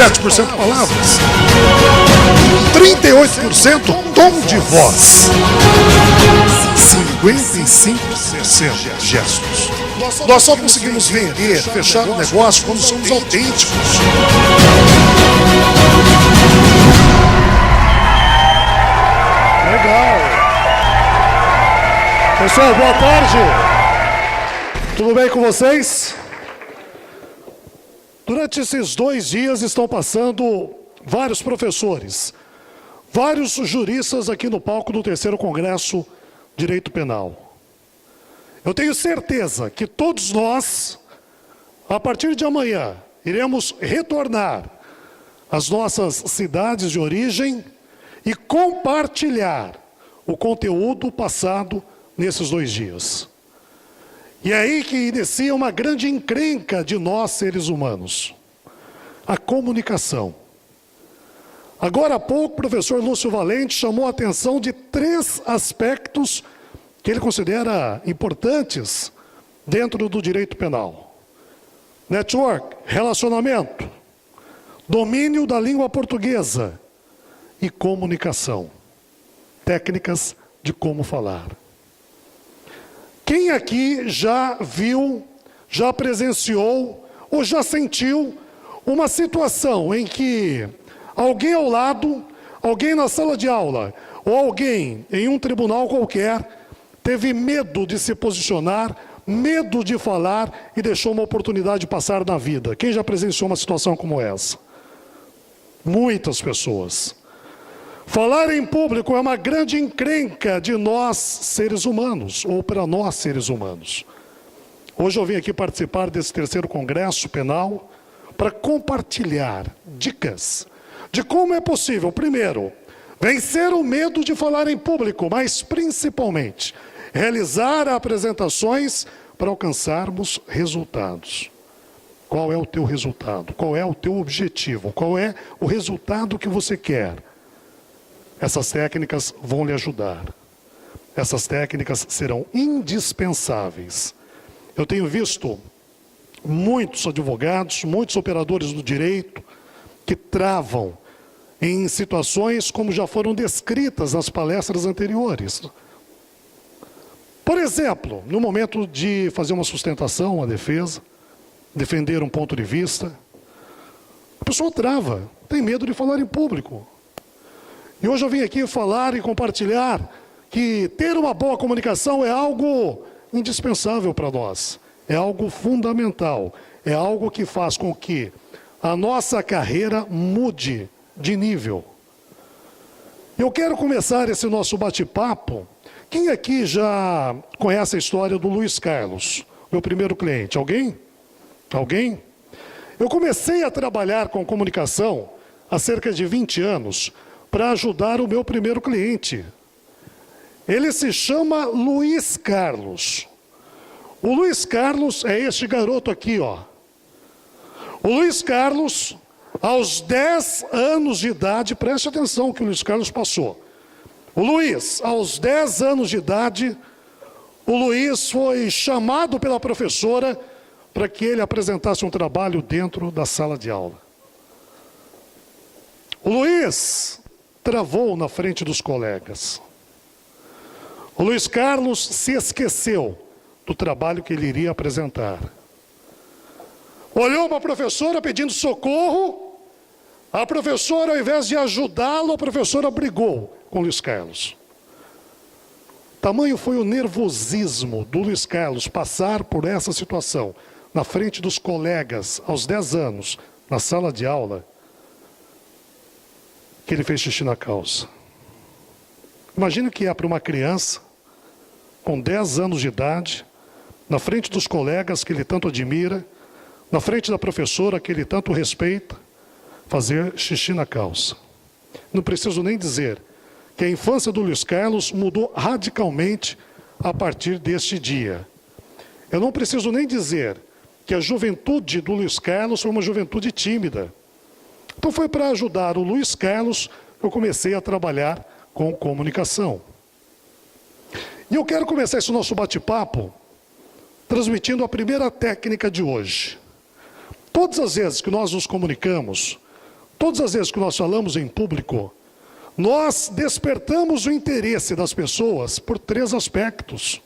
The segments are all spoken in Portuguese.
17% palavras, 38% tom de voz, 55% gestos. Nós só conseguimos vender, fechar o negócio quando somos autênticos. Legal. Pessoal, boa tarde. Tudo bem com vocês? Durante esses 2 dias estão passando vários professores, vários juristas aqui no palco do 3º Congresso Direito Penal. Eu tenho certeza que todos nós, a partir de amanhã, iremos retornar às nossas cidades de origem e compartilhar o conteúdo passado nesses 2 dias. E é aí que inicia uma grande encrenca de nós, seres humanos. A comunicação. Agora há pouco, o professor Lúcio Valente chamou a atenção de 3 aspectos que ele considera importantes dentro do direito penal. Network, relacionamento, domínio da língua portuguesa e comunicação. Técnicas de como falar. Quem aqui já viu, já presenciou ou já sentiu uma situação em que alguém ao lado, alguém na sala de aula ou alguém em um tribunal qualquer teve medo de se posicionar, medo de falar e deixou uma oportunidade passar na vida? Quem já presenciou uma situação como essa? Muitas pessoas. Falar em público é uma grande encrenca de nós, seres humanos, ou para nós, seres humanos. Hoje eu vim aqui participar desse 3º Congresso Penal para compartilhar dicas de como é possível, primeiro, vencer o medo de falar em público, mas principalmente, realizar apresentações para alcançarmos resultados. Qual é o teu resultado? Qual é o teu objetivo? Qual é o resultado que você quer? Essas técnicas vão lhe ajudar. Essas técnicas serão indispensáveis. Eu tenho visto muitos advogados, muitos operadores do direito que travam em situações como já foram descritas nas palestras anteriores. Por exemplo, no momento de fazer uma sustentação, uma defesa, defender um ponto de vista, a pessoa trava, tem medo de falar em público. E hoje eu vim aqui falar e compartilhar que ter uma boa comunicação é algo indispensável para nós. É algo fundamental. É algo que faz com que a nossa carreira mude de nível. Eu quero começar esse nosso bate-papo. Quem aqui já conhece a história do Luiz Carlos, meu primeiro cliente? Alguém? Alguém? Eu comecei a trabalhar com comunicação há cerca de 20 anos para ajudar o meu primeiro cliente. Ele se chama Luiz Carlos. O Luiz Carlos é este garoto aqui, ó. O Luiz Carlos, aos 10 anos de idade, preste atenção que o Luiz Carlos passou. O Luiz, aos 10 anos de idade, o Luiz foi chamado pela professora para que ele apresentasse um trabalho dentro da sala de aula. O Luiz travou na frente dos colegas. O Luiz Carlos se esqueceu do trabalho que ele iria apresentar. Olhou para a professora pedindo socorro. A professora, ao invés de ajudá-lo, a professora brigou com o Luiz Carlos. Tamanho foi o nervosismo do Luiz Carlos passar por essa situação, na frente dos colegas, aos 10 anos, na sala de aula, que ele fez xixi na calça. Imagina o que é para uma criança, com 10 anos de idade, na frente dos colegas que ele tanto admira, na frente da professora que ele tanto respeita, fazer xixi na calça. Não preciso nem dizer que a infância do Luiz Carlos mudou radicalmente a partir deste dia. Eu não preciso nem dizer que a juventude do Luiz Carlos foi uma juventude tímida. Então foi para ajudar o Luiz Carlos que eu comecei a trabalhar com comunicação. E eu quero começar esse nosso bate-papo transmitindo a primeira técnica de hoje. Todas as vezes que nós nos comunicamos, todas as vezes que nós falamos em público, nós despertamos o interesse das pessoas por 3 aspectos.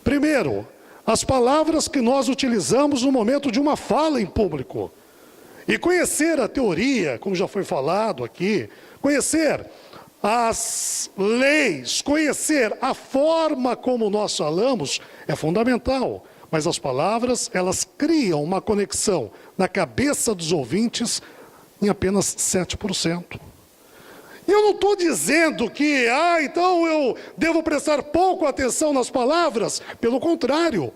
Primeiro, as palavras que nós utilizamos no momento de uma fala em público. E conhecer a teoria, como já foi falado aqui, conhecer as leis, conhecer a forma como nós falamos é fundamental. Mas as palavras, elas criam uma conexão na cabeça dos ouvintes em apenas 7%. E eu não estou dizendo que, então eu devo prestar pouco atenção nas palavras. Pelo contrário,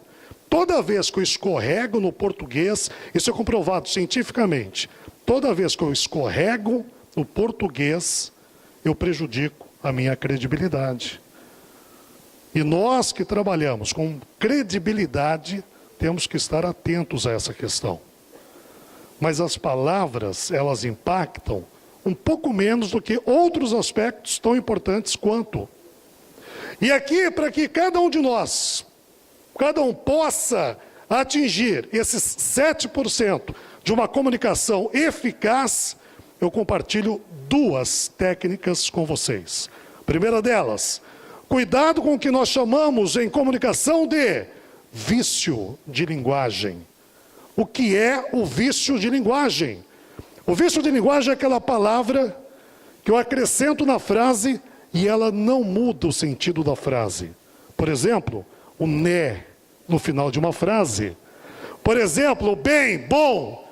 toda vez que eu escorrego no português, isso é comprovado cientificamente, toda vez que eu escorrego no português, eu prejudico a minha credibilidade. E nós que trabalhamos com credibilidade, temos que estar atentos a essa questão. Mas as palavras, elas impactam um pouco menos do que outros aspectos tão importantes quanto. E aqui, para que cada um de nós, cada um possa atingir esses 7% de uma comunicação eficaz, eu compartilho 2 técnicas com vocês. A primeira delas, cuidado com o que nós chamamos em comunicação de vício de linguagem. O que é o vício de linguagem? O vício de linguagem é aquela palavra que eu acrescento na frase e ela não muda o sentido da frase. Por exemplo, o né no final de uma frase. Por exemplo, bem, bom,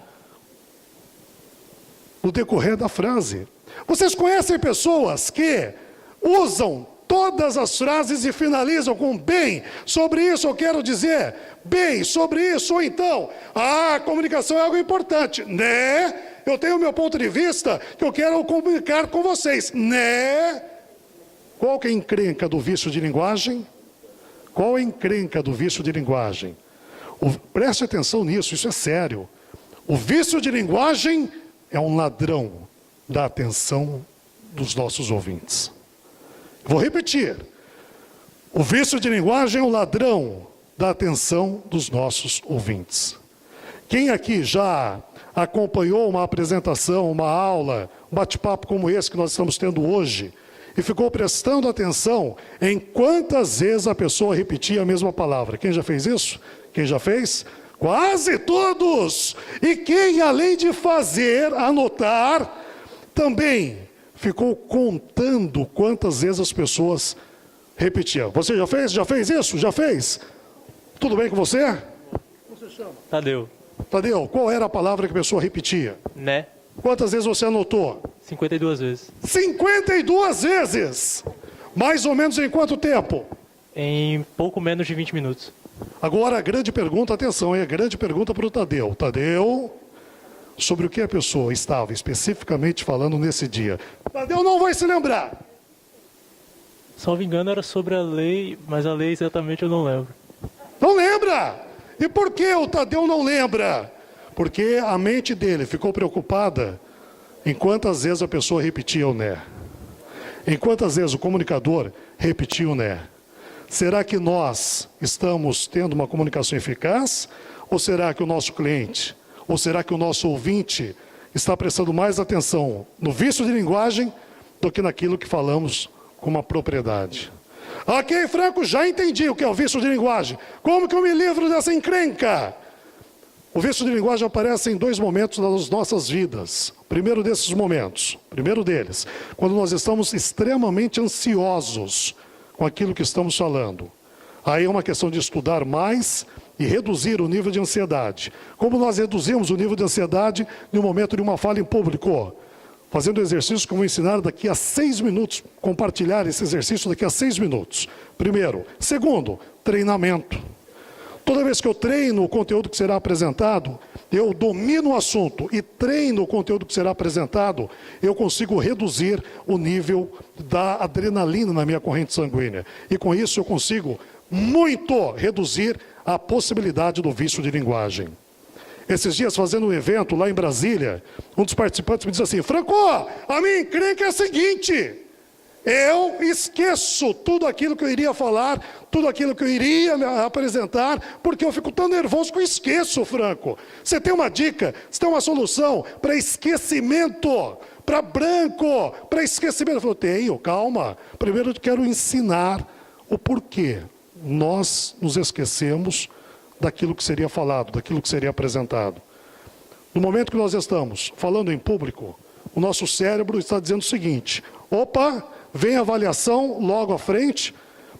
no decorrer da frase. Vocês conhecem pessoas que usam todas as frases e finalizam com bem, sobre isso eu quero dizer, bem, sobre isso, ou então, a comunicação é algo importante, né? Eu tenho o meu ponto de vista que eu quero comunicar com vocês, né? Qual que é a encrenca do vício de linguagem? Qual é a encrenca do vício de linguagem? Preste atenção nisso, isso é sério. O vício de linguagem é um ladrão da atenção dos nossos ouvintes. Vou repetir. O vício de linguagem é um ladrão da atenção dos nossos ouvintes. Quem aqui já acompanhou uma apresentação, uma aula, um bate-papo como esse que nós estamos tendo hoje, e ficou prestando atenção em quantas vezes a pessoa repetia a mesma palavra? Quem já fez isso? Quem já fez? Quase todos! E quem, além de fazer, anotar, também ficou contando quantas vezes as pessoas repetiam. Você já fez? Já fez isso? Já fez? Tudo bem com você? Como você chama? Tadeu. Tadeu, qual era a palavra que a pessoa repetia? Né? Quantas vezes você anotou? 52 vezes. 52 vezes! Mais ou menos em quanto tempo? Em pouco menos de 20 minutos. Agora a grande pergunta, atenção, é a grande pergunta para o Tadeu. Tadeu, sobre o que a pessoa estava especificamente falando nesse dia? Tadeu não vai se lembrar. Salvo engano era sobre a lei, mas a lei exatamente eu não lembro. Não lembra? E por que o Tadeu não lembra? Porque a mente dele ficou preocupada em quantas vezes a pessoa repetia o né. Em quantas vezes o comunicador repetia o né. Será que nós estamos tendo uma comunicação eficaz? Ou será que o nosso cliente, ou será que o nosso ouvinte está prestando mais atenção no vício de linguagem do que naquilo que falamos com uma propriedade? Ok, Franco, já entendi o que é o vício de linguagem. Como que eu me livro dessa encrenca? O vício de linguagem aparece em 2 momentos das nossas vidas. Primeiro desses momentos, primeiro deles, quando nós estamos extremamente ansiosos com aquilo que estamos falando. Aí é uma questão de estudar mais e reduzir o nível de ansiedade. Como nós reduzimos o nível de ansiedade no momento de uma fala em público? Fazendo o exercício que eu vou ensinar daqui a 6 minutos, compartilhar esse exercício daqui a 6 minutos. Primeiro. Segundo, treinamento. Toda vez que eu treino o conteúdo que será apresentado, eu domino o assunto e treino o conteúdo que será apresentado, eu consigo reduzir o nível da adrenalina na minha corrente sanguínea. E com isso eu consigo muito reduzir a possibilidade do vício de linguagem. Esses dias, fazendo um evento lá em Brasília, um dos participantes me disse assim: Franco, a minha encrenca é a seguinte, eu esqueço tudo aquilo que eu iria falar, tudo aquilo que eu iria me apresentar, porque eu fico tão nervoso que eu esqueço, Franco. Você tem uma dica, você tem uma solução para esquecimento, para branco, para esquecimento? Eu falo, tenho, calma. Primeiro eu quero ensinar o porquê nós nos esquecemos daquilo que seria falado, daquilo que seria apresentado. No momento que nós estamos falando em público, o nosso cérebro está dizendo o seguinte: opa, vem a avaliação logo à frente,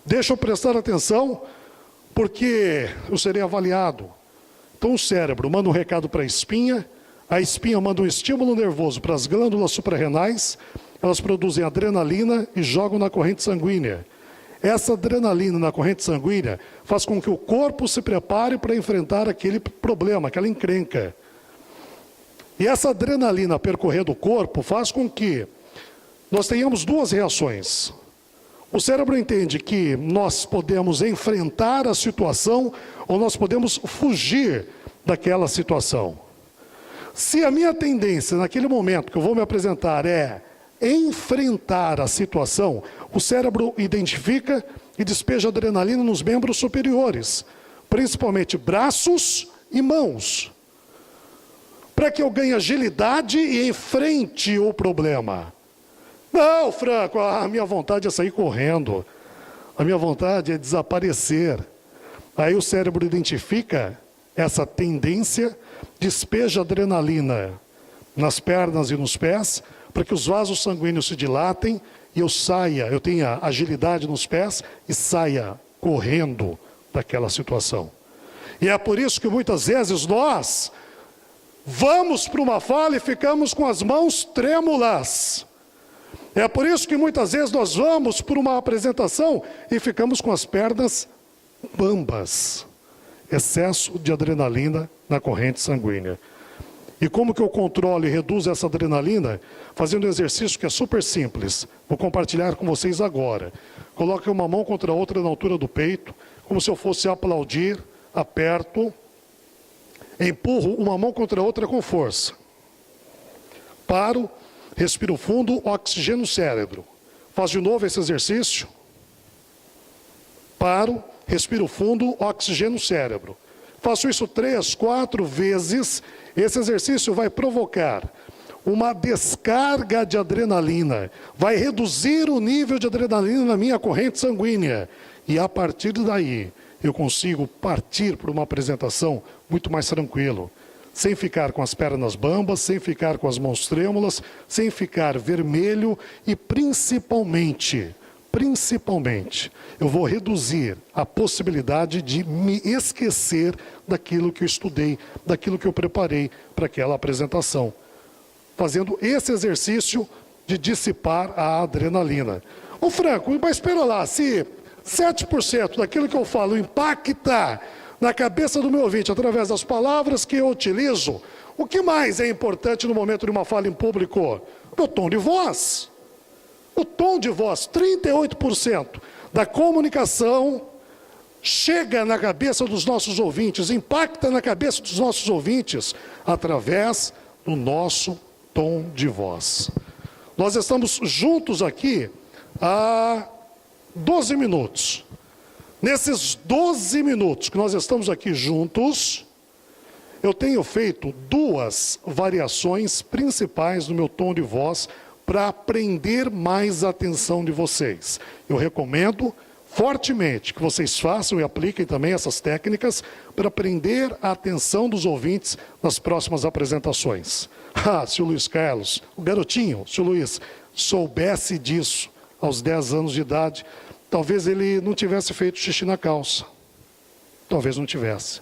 deixa eu prestar atenção, porque eu serei avaliado. Então o cérebro manda um recado para a espinha manda um estímulo nervoso para as glândulas suprarrenais, elas produzem adrenalina e jogam na corrente sanguínea. Essa adrenalina na corrente sanguínea faz com que o corpo se prepare para enfrentar aquele problema, aquela encrenca. E essa adrenalina percorrer do corpo faz com que nós tenhamos duas reações. O cérebro entende que nós podemos enfrentar a situação ou nós podemos fugir daquela situação. Se a minha tendência naquele momento que eu vou me apresentar é enfrentar a situação, o cérebro identifica e despeja adrenalina nos membros superiores, principalmente braços e mãos, para que eu ganhe agilidade e enfrente o problema. Não, Franco, a minha vontade é sair correndo, a minha vontade é desaparecer. Aí o cérebro identifica essa tendência, despeja adrenalina nas pernas e nos pés, para que os vasos sanguíneos se dilatem e eu tenha agilidade nos pés e saia correndo daquela situação. E é por isso que muitas vezes nós vamos para uma fala e ficamos com as mãos trêmulas. É por isso que muitas vezes nós vamos para uma apresentação e ficamos com as pernas bambas. Excesso de adrenalina na corrente sanguínea. E como que eu controlo e reduzo essa adrenalina? Fazendo um exercício que é super simples. Vou compartilhar com vocês agora. Coloque uma mão contra a outra na altura do peito, como se eu fosse aplaudir, aperto, empurro uma mão contra a outra com força. Paro, respiro fundo, oxigeno o cérebro. Faço de novo esse exercício. Paro, respiro fundo, oxigeno o cérebro. Faço isso 3, 4 vezes. Esse exercício vai provocar uma descarga de adrenalina, vai reduzir o nível de adrenalina na minha corrente sanguínea. E a partir daí, eu consigo partir para uma apresentação muito mais tranquilo, sem ficar com as pernas bambas, sem ficar com as mãos trêmulas, sem ficar vermelho e principalmente, eu vou reduzir a possibilidade de me esquecer daquilo que eu estudei, daquilo que eu preparei para aquela apresentação. Fazendo esse exercício de dissipar a adrenalina. Ô Franco, mas espera lá, se 7% daquilo que eu falo impacta na cabeça do meu ouvinte através das palavras que eu utilizo, o que mais é importante no momento de uma fala em público? O tom de voz. O tom de voz, 38% da comunicação chega na cabeça dos nossos ouvintes, impacta na cabeça dos nossos ouvintes através do nosso tom de voz. Nós estamos juntos aqui há 12 minutos. Nesses 12 minutos que nós estamos aqui juntos, eu tenho feito 2 variações principais no meu tom de voz para prender mais a atenção de vocês. Eu recomendo fortemente que vocês façam e apliquem também essas técnicas para prender a atenção dos ouvintes nas próximas apresentações. Se o Luiz Carlos, o garotinho, se o Luiz soubesse disso aos 10 anos de idade, talvez ele não tivesse feito xixi na calça. Talvez não tivesse.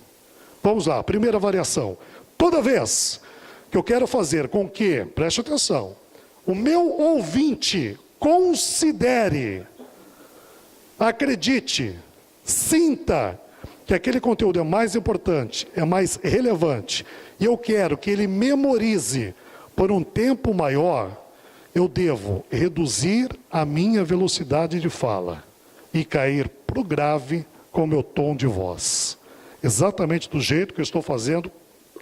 Vamos lá, primeira variação. Toda vez que eu quero fazer com que, preste atenção, o meu ouvinte considere, acredite, sinta que aquele conteúdo é mais importante, é mais relevante, e eu quero que ele memorize por um tempo maior, eu devo reduzir a minha velocidade de fala e cair para o grave com o meu tom de voz. Exatamente do jeito que eu estou fazendo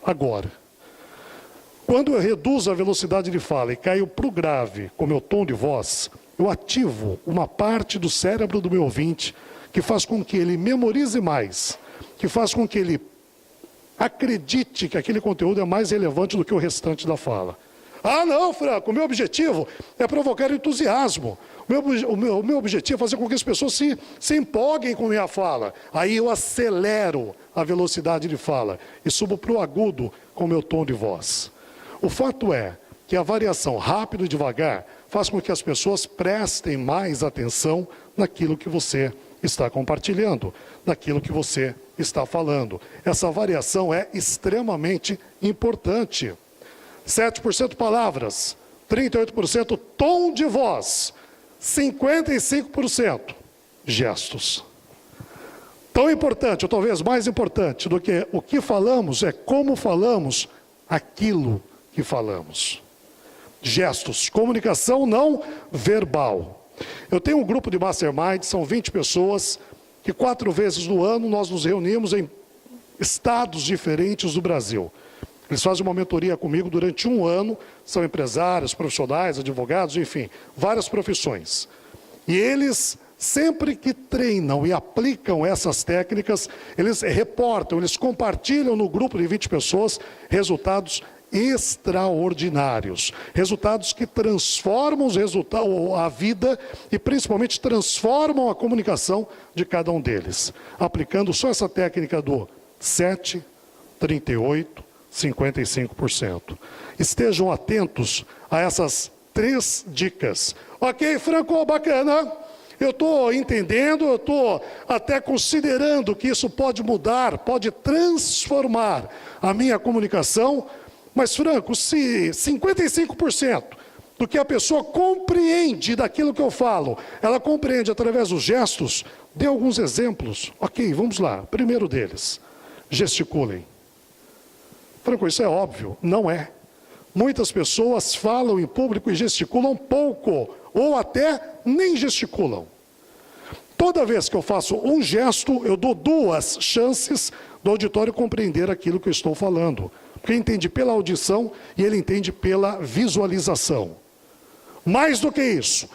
agora. Quando eu reduzo a velocidade de fala e caio para o grave com o meu tom de voz, eu ativo uma parte do cérebro do meu ouvinte que faz com que ele memorize mais, que faz com que ele acredite que aquele conteúdo é mais relevante do que o restante da fala. Ah, não, Franco, o meu objetivo é provocar entusiasmo. O meu objetivo é fazer com que as pessoas se empolguem com a minha fala. Aí eu acelero a velocidade de fala e subo para o agudo com o meu tom de voz. O fato é que a variação rápido e devagar faz com que as pessoas prestem mais atenção naquilo que você está compartilhando, naquilo que você está falando. Essa variação é extremamente importante. 7% palavras, 38% tom de voz, 55% gestos. Tão importante, ou talvez mais importante do que o que falamos, é como falamos aquilo que falamos. Gestos, comunicação não verbal. Eu tenho um grupo de mastermind, são 20 pessoas, que 4 vezes no ano nós nos reunimos em estados diferentes do Brasil. Eles fazem uma mentoria comigo durante 1 ano, são empresários, profissionais, advogados, enfim, várias profissões. E eles, sempre que treinam e aplicam essas técnicas, eles reportam, eles compartilham no grupo de 20 pessoas resultados extraordinários. Resultados que transformam a vida e principalmente transformam a comunicação de cada um deles. Aplicando só essa técnica do 7, 38, 55%. Estejam atentos a essas 3 dicas. Ok, Franco, bacana. Eu estou entendendo, eu estou até considerando que isso pode mudar, pode transformar a minha comunicação. Mas, Franco, se 55% do que a pessoa compreende daquilo que eu falo, ela compreende através dos gestos, dê alguns exemplos. Ok, vamos lá. Primeiro deles, gesticulem. Franco, isso é óbvio. Não é. Muitas pessoas falam em público e gesticulam pouco, ou até nem gesticulam. Toda vez que eu faço um gesto, eu dou 2 chances do auditório compreender aquilo que eu estou falando. Porque entende pela audição e ele entende pela visualização. Mais do que isso,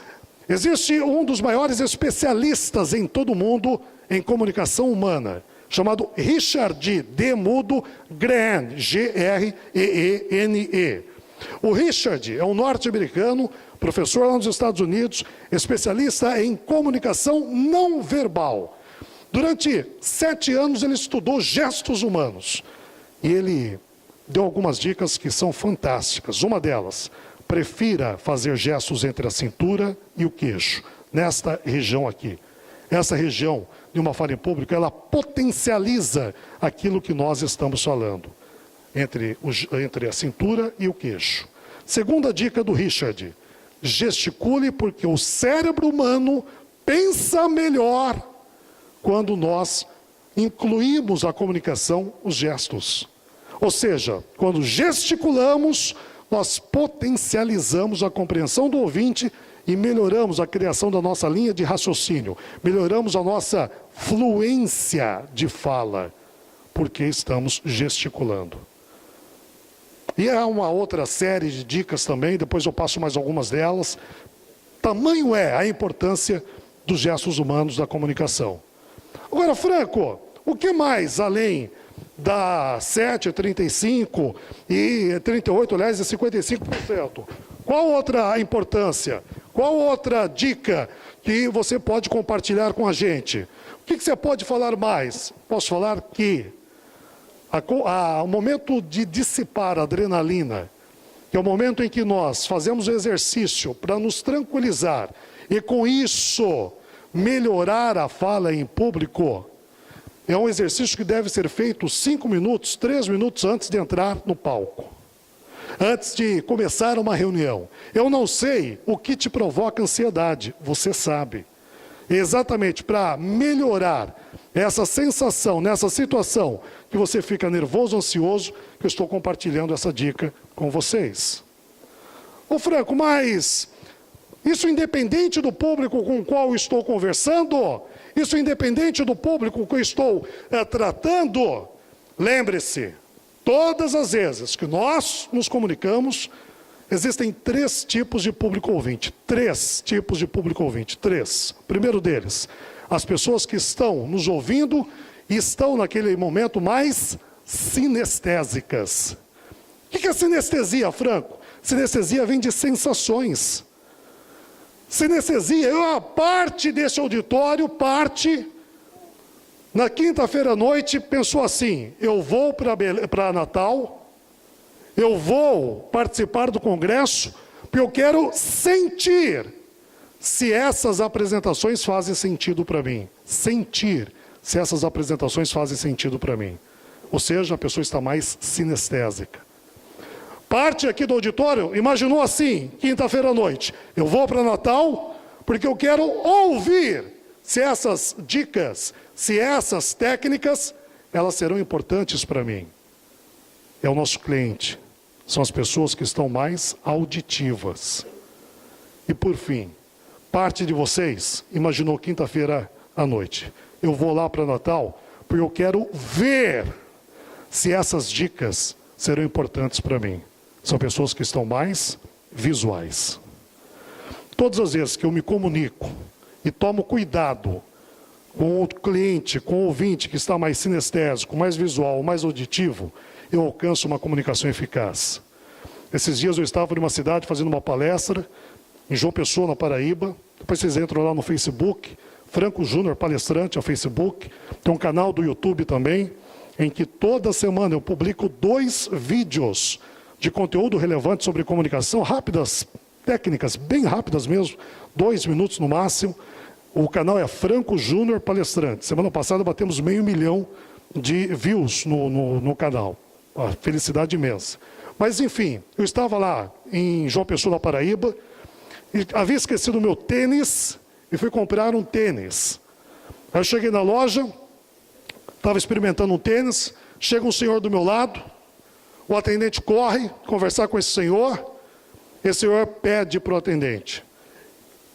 existe um dos maiores especialistas em todo o mundo em comunicação humana, chamado Richard D. Mudo Greene, G-R-E-E-N-E. O Richard é um norte-americano, professor lá nos Estados Unidos, especialista em comunicação não verbal. Durante 7 anos ele estudou gestos humanos e ele deu algumas dicas que são fantásticas. Uma delas, prefira fazer gestos entre a cintura e o queixo, nesta região aqui. Essa região, de uma fala em público, ela potencializa aquilo que nós estamos falando, entre a cintura e o queixo. Segunda dica do Richard, gesticule porque o cérebro humano pensa melhor quando nós incluímos a comunicação, os gestos. Ou seja, quando gesticulamos, nós potencializamos a compreensão do ouvinte e melhoramos a criação da nossa linha de raciocínio, melhoramos a nossa fluência de fala, porque estamos gesticulando. E há uma outra série de dicas também, depois eu passo mais algumas delas. Tamanho é a importância dos gestos humanos da comunicação. Agora, Franco, o que mais além da 7, 35 e 38, aliás, é 55%. Qual outra importância? Qual outra dica que você pode compartilhar com a gente? O que você pode falar mais? Posso falar que o momento de dissipar a adrenalina, que é o momento em que nós fazemos o exercício para nos tranquilizar e com isso melhorar a fala em público, é um exercício que deve ser feito 5 minutos, 3 minutos antes de entrar no palco. Antes de começar uma reunião. Eu não sei o que te provoca ansiedade, você sabe. Exatamente para melhorar essa sensação, nessa situação que você fica nervoso, ansioso, que eu estou compartilhando essa dica com vocês. Ô Franco, mas isso independente do público com o qual eu estou conversando? Isso independente do público que eu estou tratando? Lembre-se, todas as vezes que nós nos comunicamos, Existem 3 tipos de público ouvinte. 3 tipos de público ouvinte. 3. O primeiro deles, as pessoas que estão nos ouvindo e estão naquele momento mais sinestésicas. O que é sinestesia, Franco? Sinestesia vem de sensações. Sinestesia, a parte desse auditório, na quinta-feira à noite, pensou assim: eu vou para Natal, eu vou participar do congresso, porque eu quero sentir se essas apresentações fazem sentido para mim. Sentir se essas apresentações fazem sentido para mim. Ou seja, a pessoa está mais sinestésica. Parte aqui do auditório imaginou assim, quinta-feira à noite: eu vou para Natal porque eu quero ouvir se essas dicas, se essas técnicas, elas serão importantes para mim. É o nosso cliente, são as pessoas que estão mais auditivas. E por fim, parte de vocês imaginou quinta-feira à noite: eu vou lá para Natal porque eu quero ver se essas dicas serão importantes para mim. São pessoas que estão mais visuais. Todas as vezes que eu me comunico e tomo cuidado com o cliente, com o ouvinte que está mais sinestésico, mais visual, mais auditivo, eu alcanço uma comunicação eficaz. Esses dias eu estava numa cidade fazendo uma palestra, em João Pessoa, na Paraíba. Depois vocês entram lá no Facebook, Franco Júnior Palestrante, é o Facebook. Tem um canal do YouTube também, em que toda semana eu publico 2 vídeos de conteúdo relevante sobre comunicação, rápidas, técnicas, bem rápidas mesmo, 2 minutos no máximo. O canal é Franco Júnior Palestrante. Semana passada batemos 500 mil de views no canal. Uma felicidade imensa. Mas enfim, eu estava lá em João Pessoa, na Paraíba, e havia esquecido o meu tênis e fui comprar um tênis. Aí eu cheguei na loja, estava experimentando um tênis, chega um senhor do meu lado, o atendente corre conversar com esse senhor pede para o atendente: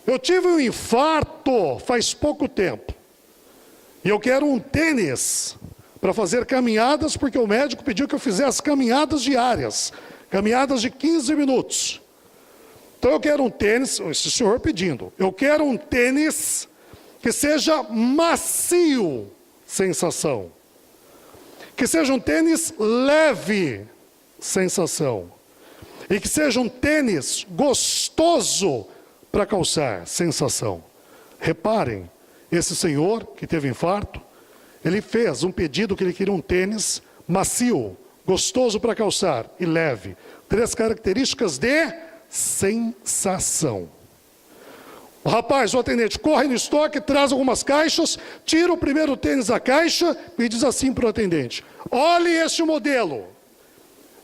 eu tive um infarto faz pouco tempo, e eu quero um tênis para fazer caminhadas, porque o médico pediu que eu fizesse caminhadas diárias, caminhadas de 15 minutos. Então eu quero um tênis, esse senhor pedindo, eu quero um tênis que seja macio, sensação. Que seja um tênis leve, sensação. E que seja um tênis gostoso para calçar, sensação. Reparem, esse senhor que teve infarto, ele fez um pedido que ele queria um tênis macio, gostoso para calçar e leve. 3 características de sensação. O rapaz, o atendente, corre no estoque, traz algumas caixas, tira o primeiro tênis da caixa e diz assim para o atendente: olhe este modelo,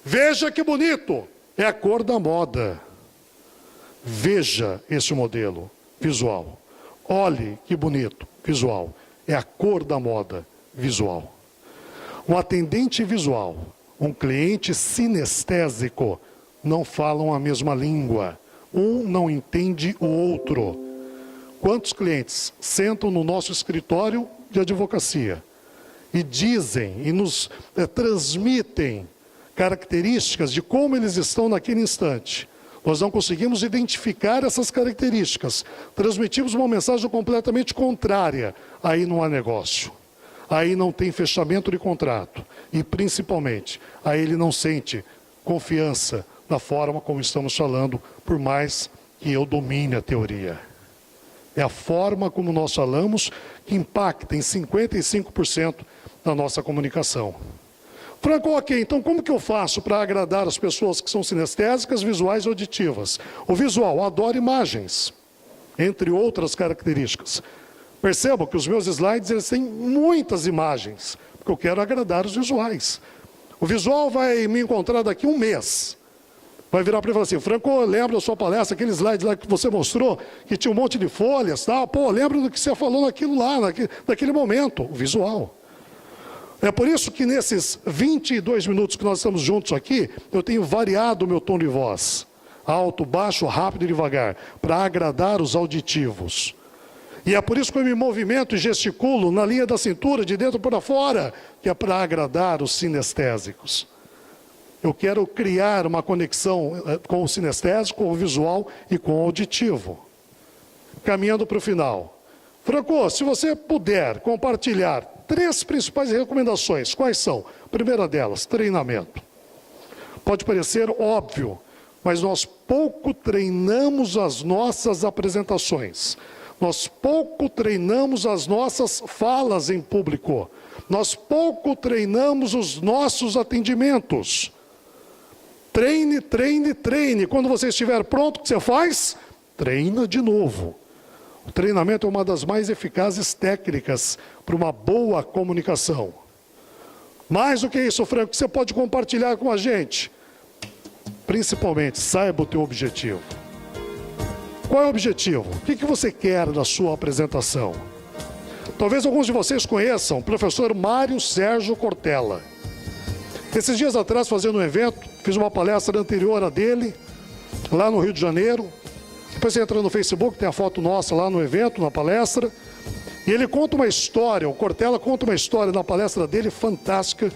veja que bonito, é a cor da moda. Veja este modelo visual, olhe que bonito, visual, é a cor da moda, visual. Um atendente visual, um cliente sinestésico, não falam a mesma língua, um não entende o outro. Quantos clientes sentam no nosso escritório de advocacia e dizem e nos transmitem características de como eles estão naquele instante? Nós não conseguimos identificar essas características, transmitimos uma mensagem completamente contrária, aí não há negócio, aí não tem fechamento de contrato e principalmente, aí ele não sente confiança na forma como estamos falando, por mais que eu domine a teoria. É a forma como nós falamos que impacta em 55% da nossa comunicação. Franco, ok, então como que eu faço para agradar as pessoas que são sinestésicas, visuais e auditivas? O visual adora imagens, entre outras características. Percebam que os meus slides eles têm muitas imagens, porque eu quero agradar os visuais. O visual vai me encontrar daqui a um mês. Vai virar para ele e falar assim: Franco, lembra da sua palestra, aquele slide lá que você mostrou, que tinha um monte de folhas, tal. Pô, lembra do que você falou naquilo lá, naquele momento. O visual. É por isso que nesses 22 minutos que nós estamos juntos aqui, eu tenho variado o meu tom de voz. Alto, baixo, rápido e devagar, para agradar os auditivos. E é por isso que eu me movimento e gesticulo na linha da cintura, de dentro para fora, que é para agradar os sinestésicos. Eu quero criar uma conexão com o sinestésico, com o visual e com o auditivo. Caminhando para o final. Franco, se você puder compartilhar 3 principais recomendações, quais são? Primeira delas, treinamento. Pode parecer óbvio, mas nós pouco treinamos as nossas apresentações. Nós pouco treinamos as nossas falas em público. Nós pouco treinamos os nossos atendimentos. Treine, treine, treine. Quando você estiver pronto, o que você faz? Treina de novo. O treinamento é uma das mais eficazes técnicas para uma boa comunicação. Mais do que isso, Franco, você pode compartilhar com a gente. Principalmente, saiba o teu objetivo. Qual é o objetivo? O que você quer da sua apresentação? Talvez alguns de vocês conheçam o professor Mário Sérgio Cortella. Esses dias atrás, fazendo um evento, fiz uma palestra anterior a dele, lá no Rio de Janeiro. Depois você entra no Facebook, tem a foto nossa lá no evento, na palestra. E ele conta uma história, o Cortella conta uma história na palestra dele fantástica.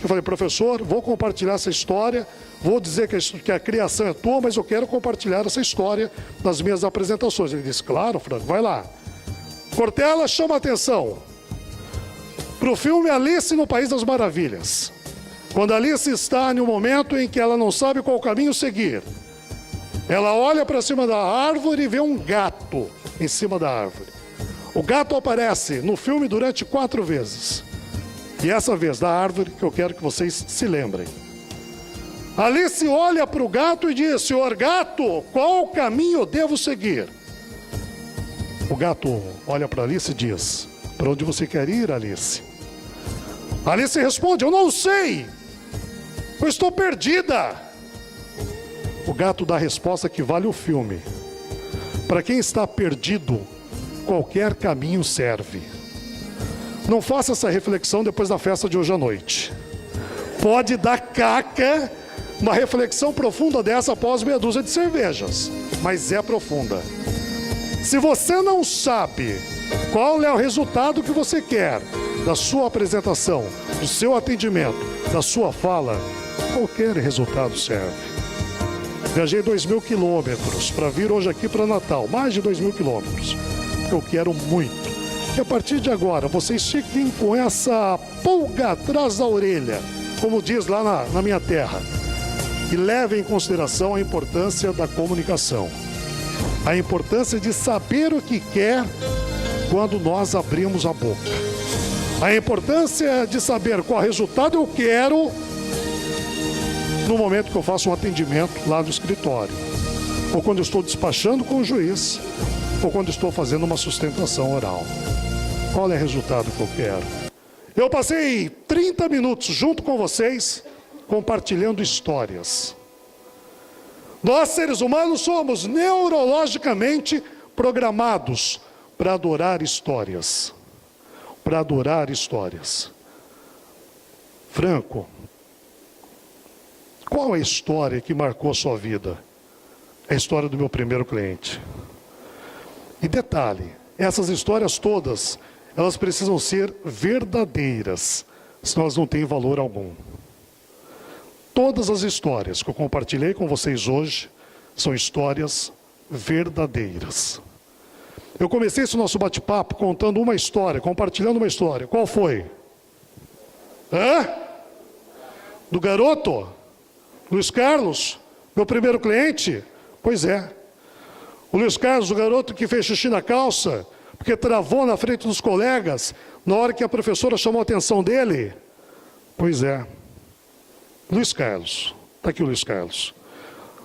Eu falei, professor, vou compartilhar essa história, vou dizer que a criação é tua, mas eu quero compartilhar essa história nas minhas apresentações. Ele disse, claro, Franco, vai lá. Cortella chama a atenção para o filme Alice no País das Maravilhas. Quando Alice está em um momento em que ela não sabe qual caminho seguir, ela olha para cima da árvore e vê um gato em cima da árvore. O gato aparece no filme durante 4 vezes. E essa vez da árvore que eu quero que vocês se lembrem. Alice olha para o gato e diz, senhor gato, qual caminho devo seguir? O gato olha para Alice e diz, para onde você quer ir, Alice? Alice responde, eu não sei, eu estou perdida. O gato dá a resposta que vale o filme. Para quem está perdido, qualquer caminho serve. Não faça essa reflexão depois da festa de hoje à noite. Pode dar caca uma reflexão profunda dessa após meia dúzia de cervejas, mas é profunda. Se você não sabe qual é o resultado que você quer da sua apresentação, do seu atendimento, da sua fala, qualquer resultado serve. Viajei 2.000 quilômetros para vir hoje aqui para Natal, mais de 2.000 quilômetros, porque eu quero muito. E a partir de agora, vocês fiquem com essa pulga atrás da orelha, como diz lá na minha terra, e levem em consideração a importância da comunicação. A importância de saber o que quer quando nós abrimos a boca. A importância de saber qual resultado eu quero no momento que eu faço um atendimento lá no escritório. Ou quando eu estou despachando com o juiz, ou quando estou fazendo uma sustentação oral. Qual é o resultado que eu quero? Eu passei 30 minutos junto com vocês, compartilhando histórias. Nós, seres humanos, somos neurologicamente programados para adorar histórias. Para adorar histórias. Franco, qual é a história que marcou a sua vida? É a história do meu primeiro cliente. E detalhe, essas histórias todas, elas precisam ser verdadeiras, senão elas não têm valor algum. Todas as histórias que eu compartilhei com vocês hoje são histórias verdadeiras. Eu comecei esse nosso bate-papo contando uma história, compartilhando uma história. Qual foi? Do garoto? Luiz Carlos? Meu primeiro cliente? Pois é. O Luiz Carlos, o garoto que fez xixi na calça, porque travou na frente dos colegas, na hora que a professora chamou a atenção dele? Pois é. Luiz Carlos. Está aqui o Luiz Carlos.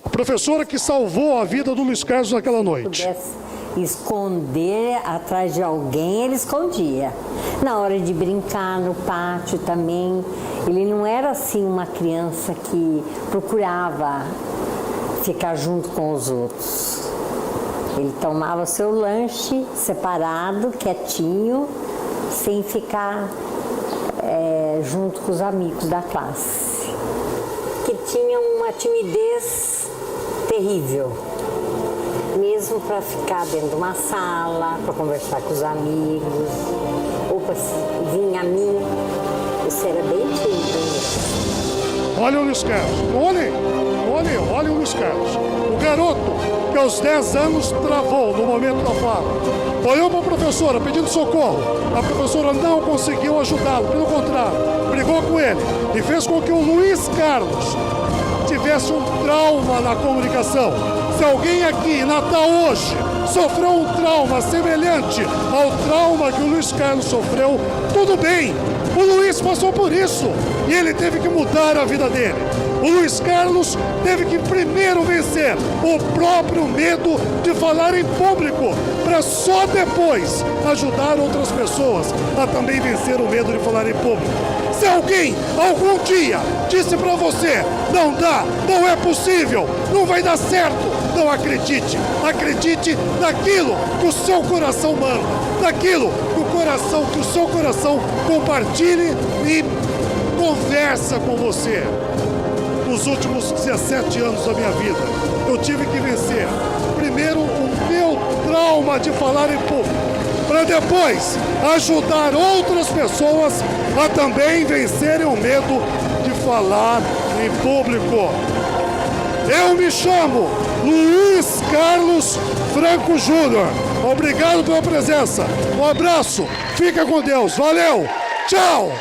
A professora que salvou a vida do Luiz Carlos naquela noite. Se pudesse esconder atrás de alguém, ele escondia. Na hora de brincar no pátio também, ele não era assim uma criança que procurava ficar junto com os outros. Ele tomava seu lanche separado, quietinho, sem ficar junto com os amigos da classe. Que tinha uma timidez terrível, mesmo para ficar dentro de uma sala, para conversar com os amigos, ou para vir a mim. Isso era bem tímido mesmo. Olha o Luiz Carlos. Olha o Luiz Carlos. O garoto que aos 10 anos travou no momento da fala. Olhou para a professora pedindo socorro. A professora não conseguiu ajudá-lo, pelo contrário, brigou com ele e fez com que o Luiz Carlos tivesse um trauma na comunicação. Se alguém aqui em Natal hoje sofreu um trauma semelhante ao trauma que o Luiz Carlos sofreu, tudo bem. O Luiz passou por isso e ele teve que mudar a vida dele. O Luiz Carlos teve que primeiro vencer o próprio medo de falar em público, para só depois ajudar outras pessoas a também vencer o medo de falar em público. Se alguém algum dia disse para você, não dá, não é possível, não vai dar certo, não acredite. Acredite naquilo que o seu coração manda, naquilo que o seu coração compartilhe e conversa com você. Nos últimos 17 anos da minha vida, eu tive que vencer primeiro o meu trauma de falar em público, para depois ajudar outras pessoas a também vencerem o medo de falar em público. Eu me chamo Luiz Carlos Franco Júnior. Obrigado pela presença. Um abraço. Fica com Deus. Valeu. Tchau.